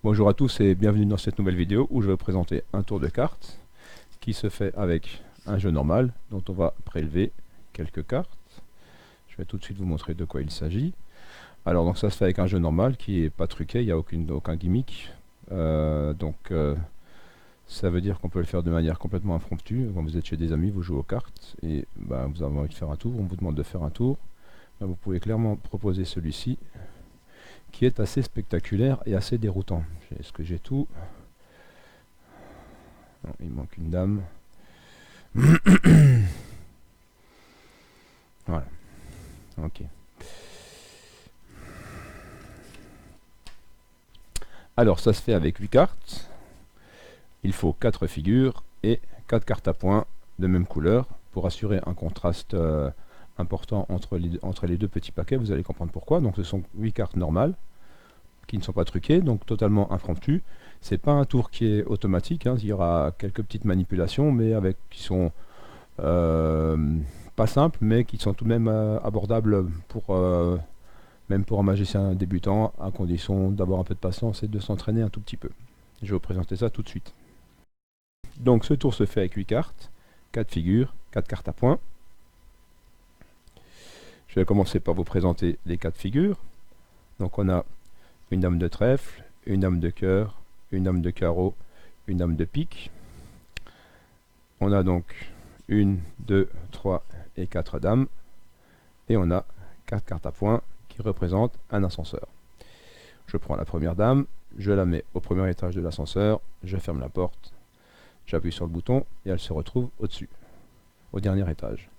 Bonjour à tous et bienvenue dans cette nouvelle vidéo où je vais vous présenter un tour de cartes qui se fait avec un jeu normal dont on va prélever quelques cartes. Je vais tout de suite vous montrer de quoi il s'agit. Alors donc ça se fait avec un jeu normal qui n'est pas truqué, il n'y a aucun gimmick. Ça veut dire qu'on peut le faire de manière complètement impromptue. Quand vous êtes chez des amis, vous jouez aux cartes et vous avez envie de faire un tour, on vous demande de faire un tour. Vous pouvez clairement proposer celui-ci qui est assez spectaculaire et assez déroutant. Est-ce que j'ai tout? Non, il manque une dame. Voilà. Ok. Alors, ça se fait avec 8 cartes. Il faut 4 figures et 4 cartes à points de même couleur pour assurer un contraste important entre les deux petits paquets. Vous allez comprendre pourquoi. Donc, ce sont 8 cartes normales qui ne sont pas truquées, donc totalement impromptues. C'est pas un tour qui est automatique, hein. Il y aura quelques petites manipulations, mais qui sont pas simples, mais qui sont tout de même abordables même pour un magicien débutant, à condition d'avoir un peu de patience et de s'entraîner un tout petit peu. Je vais vous présenter ça tout de suite. Donc ce tour se fait avec 8 cartes, 4 figures, 4 cartes à points. Je vais commencer par vous présenter les 4 figures. Donc on a une dame de trèfle, une dame de cœur, une dame de carreau, une dame de pique. On a donc 1, 2, 3 et 4 dames. Et on a 4 cartes à points qui représentent un ascenseur. Je prends la première dame, je la mets au premier étage de l'ascenseur, je ferme la porte, j'appuie sur le bouton et elle se retrouve au-dessus, au dernier étage.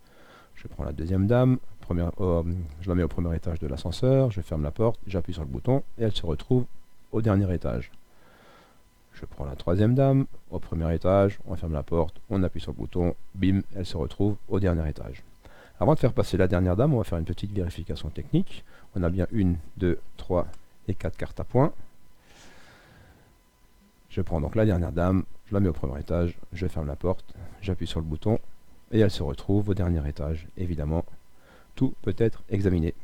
Je prends la deuxième dame, je la mets au premier étage de l'ascenseur, je ferme la porte, j'appuie sur le bouton et elle se retrouve au dernier étage. Je prends la troisième dame, au premier étage, on ferme la porte, on appuie sur le bouton, bim, elle se retrouve au dernier étage. Avant de faire passer la dernière dame, on va faire une petite vérification technique. On a bien 1, 2, 3 et 4 cartes à points. Je prends donc la dernière dame, je la mets au premier étage, je ferme la porte, j'appuie sur le bouton et elle se retrouve au dernier étage. Évidemment, tout peut être examiné.